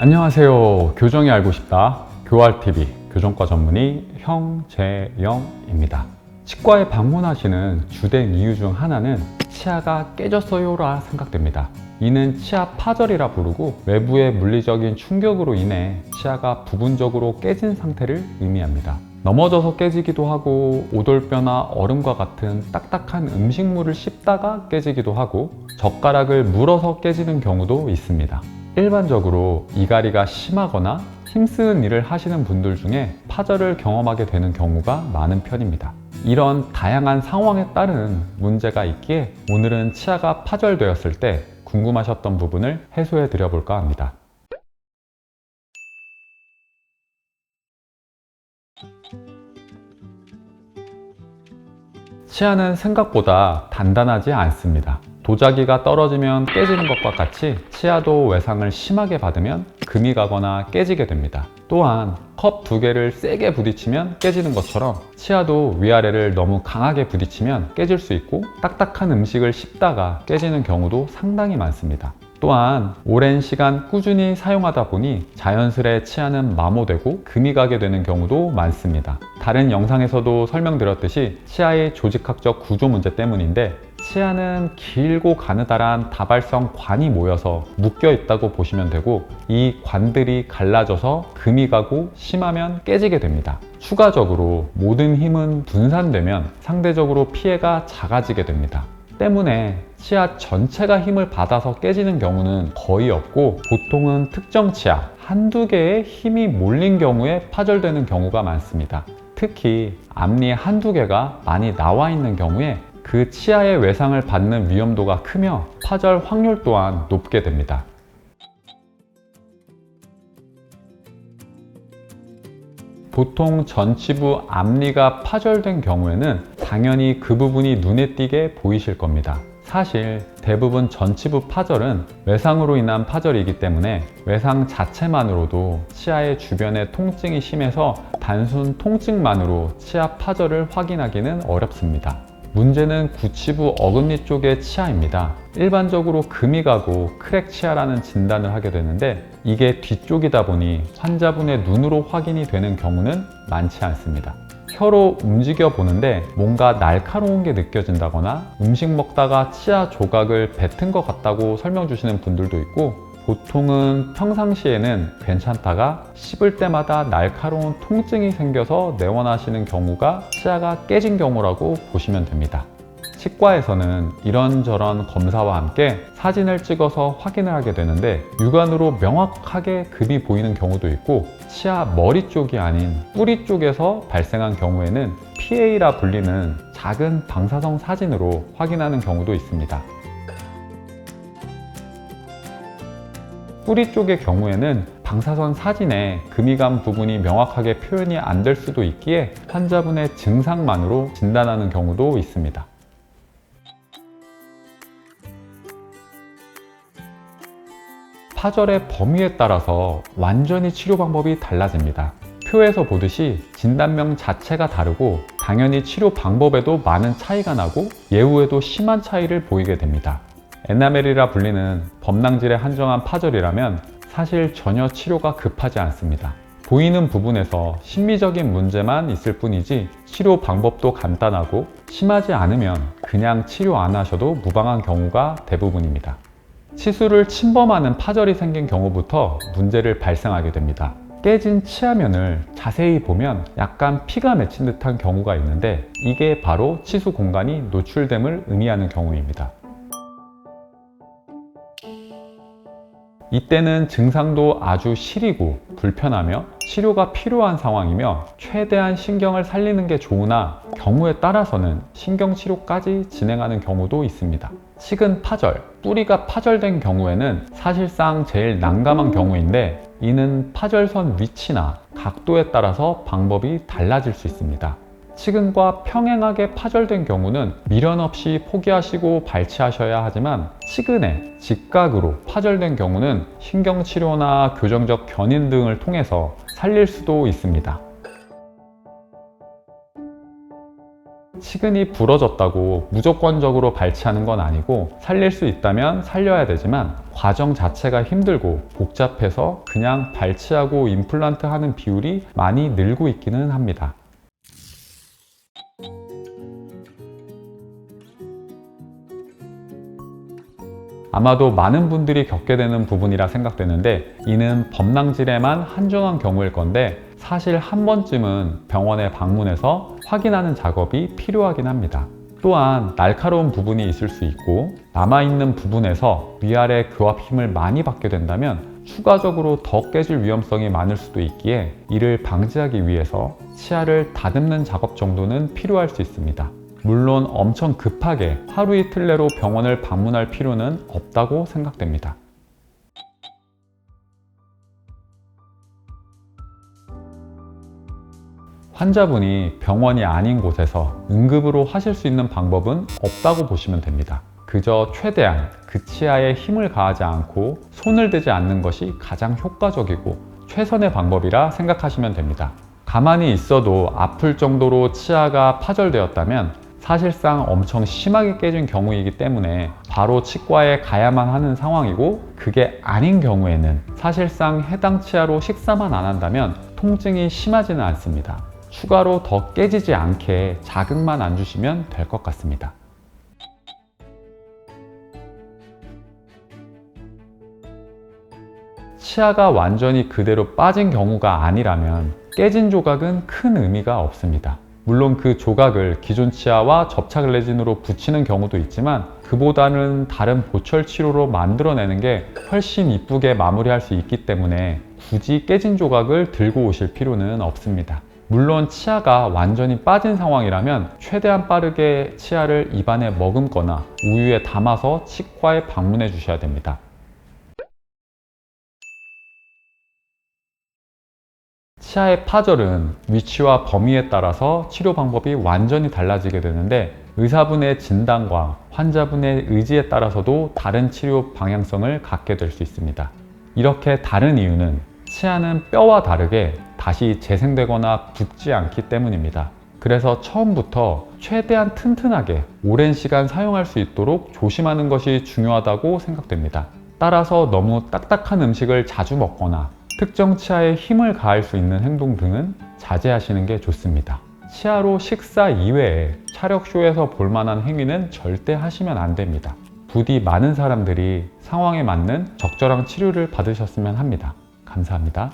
안녕하세요. 교정이 알고 싶다. 교알TV 교정과 전문의 형재영입니다. 치과에 방문하시는 주된 이유 중 하나는 치아가 깨졌어요라 생각됩니다. 이는 치아 파절이라 부르고 외부의 물리적인 충격으로 인해 치아가 부분적으로 깨진 상태를 의미합니다. 넘어져서 깨지기도 하고 오돌뼈나 얼음과 같은 딱딱한 음식물을 씹다가 깨지기도 하고 젓가락을 물어서 깨지는 경우도 있습니다. 일반적으로 이갈이가 심하거나 힘쓰는 일을 하시는 분들 중에 파절을 경험하게 되는 경우가 많은 편입니다. 이런 다양한 상황에 따른 문제가 있기에 오늘은 치아가 파절되었을 때 궁금하셨던 부분을 해소해 드려 볼까 합니다. 치아는 생각보다 단단하지 않습니다. 도자기가 떨어지면 깨지는 것과 같이 치아도 외상을 심하게 받으면 금이 가거나 깨지게 됩니다. 또한 컵 두 개를 세게 부딪히면 깨지는 것처럼 치아도 위아래를 너무 강하게 부딪히면 깨질 수 있고 딱딱한 음식을 씹다가 깨지는 경우도 상당히 많습니다. 또한 오랜 시간 꾸준히 사용하다 보니 자연스레 치아는 마모되고 금이 가게 되는 경우도 많습니다. 다른 영상에서도 설명드렸듯이 치아의 조직학적 구조 문제 때문인데 치아는 길고 가느다란 다발성 관이 모여서 묶여 있다고 보시면 되고 이 관들이 갈라져서 금이 가고 심하면 깨지게 됩니다. 추가적으로 모든 힘은 분산되면 상대적으로 피해가 작아지게 됩니다. 때문에 치아 전체가 힘을 받아서 깨지는 경우는 거의 없고 보통은 특정 치아 한두 개의 힘이 몰린 경우에 파절되는 경우가 많습니다. 특히 앞니 한두 개가 많이 나와 있는 경우에 그 치아의 외상을 받는 위험도가 크며 파절 확률 또한 높게 됩니다. 보통 전치부 앞니가 파절된 경우에는 당연히 그 부분이 눈에 띄게 보이실 겁니다. 사실 대부분 전치부 파절은 외상으로 인한 파절이기 때문에 외상 자체만으로도 치아의 주변에 통증이 심해서 단순 통증만으로 치아 파절을 확인하기는 어렵습니다. 문제는 구치부 어금니 쪽의 치아입니다. 일반적으로 금이 가고 크랙 치아라는 진단을 하게 되는데 이게 뒤쪽이다 보니 환자분의 눈으로 확인이 되는 경우는 많지 않습니다. 혀로 움직여 보는데 뭔가 날카로운 게 느껴진다거나 음식 먹다가 치아 조각을 뱉은 것 같다고 설명 주시는 분들도 있고 보통은 평상시에는 괜찮다가 씹을 때마다 날카로운 통증이 생겨서 내원하시는 경우가 치아가 깨진 경우라고 보시면 됩니다. 치과에서는 이런저런 검사와 함께 사진을 찍어서 확인을 하게 되는데 육안으로 명확하게 금이 보이는 경우도 있고 치아 머리 쪽이 아닌 뿌리 쪽에서 발생한 경우에는 PA라 불리는 작은 방사성 사진으로 확인하는 경우도 있습니다. 뿌리 쪽의 경우에는 방사선 사진에 금이 간 부분이 명확하게 표현이 안 될 수도 있기에 환자분의 증상만으로 진단하는 경우도 있습니다. 파절의 범위에 따라서 완전히 치료 방법이 달라집니다. 표에서 보듯이 진단명 자체가 다르고 당연히 치료 방법에도 많은 차이가 나고 예후에도 심한 차이를 보이게 됩니다. 에나멜이라 불리는 범낭질에 한정한 파절이라면 사실 전혀 치료가 급하지 않습니다. 보이는 부분에서 심미적인 문제만 있을 뿐이지 치료 방법도 간단하고 심하지 않으면 그냥 치료 안 하셔도 무방한 경우가 대부분입니다. 치수를 침범하는 파절이 생긴 경우부터 문제를 발생하게 됩니다. 깨진 치아면을 자세히 보면 약간 피가 맺힌 듯한 경우가 있는데 이게 바로 치수 공간이 노출됨을 의미하는 경우입니다. 이때는 증상도 아주 시리고 불편하며 치료가 필요한 상황이며 최대한 신경을 살리는 게 좋으나 경우에 따라서는 신경치료까지 진행하는 경우도 있습니다. 식은 파절, 뿌리가 파절된 경우에는 사실상 제일 난감한 경우인데 이는 파절선 위치나 각도에 따라서 방법이 달라질 수 있습니다. 치근과 평행하게 파절된 경우는 미련 없이 포기하시고 발치하셔야 하지만 치근에 직각으로 파절된 경우는 신경치료나 교정적 견인 등을 통해서 살릴 수도 있습니다. 치근이 부러졌다고 무조건적으로 발치하는 건 아니고 살릴 수 있다면 살려야 되지만 과정 자체가 힘들고 복잡해서 그냥 발치하고 임플란트 하는 비율이 많이 늘고 있기는 합니다. 아마도 많은 분들이 겪게 되는 부분이라 생각되는데, 이는 범낭질에만 한정한 경우일 건데 사실 한 번쯤은 병원에 방문해서 확인하는 작업이 필요하긴 합니다. 또한 날카로운 부분이 있을 수 있고 남아있는 부분에서 위아래 교합 힘을 많이 받게 된다면 추가적으로 더 깨질 위험성이 많을 수도 있기에 이를 방지하기 위해서 치아를 다듬는 작업 정도는 필요할 수 있습니다. 물론 엄청 급하게 하루 이틀 내로 병원을 방문할 필요는 없다고 생각됩니다. 환자분이 병원이 아닌 곳에서 응급으로 하실 수 있는 방법은 없다고 보시면 됩니다. 그저 최대한 그 치아에 힘을 가하지 않고 손을 대지 않는 것이 가장 효과적이고 최선의 방법이라 생각하시면 됩니다. 가만히 있어도 아플 정도로 치아가 파절되었다면 사실상 엄청 심하게 깨진 경우이기 때문에 바로 치과에 가야만 하는 상황이고, 그게 아닌 경우에는 사실상 해당 치아로 식사만 안 한다면 통증이 심하지는 않습니다. 추가로 더 깨지지 않게 자극만 안 주시면 될 것 같습니다. 치아가 완전히 그대로 빠진 경우가 아니라면 깨진 조각은 큰 의미가 없습니다. 물론 그 조각을 기존 치아와 접착 레진으로 붙이는 경우도 있지만 그보다는 다른 보철 치료로 만들어내는 게 훨씬 이쁘게 마무리할 수 있기 때문에 굳이 깨진 조각을 들고 오실 필요는 없습니다. 물론 치아가 완전히 빠진 상황이라면 최대한 빠르게 치아를 입안에 머금거나 우유에 담아서 치과에 방문해 주셔야 됩니다. 치아의 파절은 위치와 범위에 따라서 치료 방법이 완전히 달라지게 되는데, 의사분의 진단과 환자분의 의지에 따라서도 다른 치료 방향성을 갖게 될 수 있습니다. 이렇게 다른 이유는 치아는 뼈와 다르게 다시 재생되거나 붓지 않기 때문입니다. 그래서 처음부터 최대한 튼튼하게 오랜 시간 사용할 수 있도록 조심하는 것이 중요하다고 생각됩니다. 따라서 너무 딱딱한 음식을 자주 먹거나 특정 치아에 힘을 가할 수 있는 행동 등은 자제하시는 게 좋습니다. 치아로 식사 이외에 차력쇼에서 볼만한 행위는 절대 하시면 안 됩니다. 부디 많은 사람들이 상황에 맞는 적절한 치료를 받으셨으면 합니다. 감사합니다.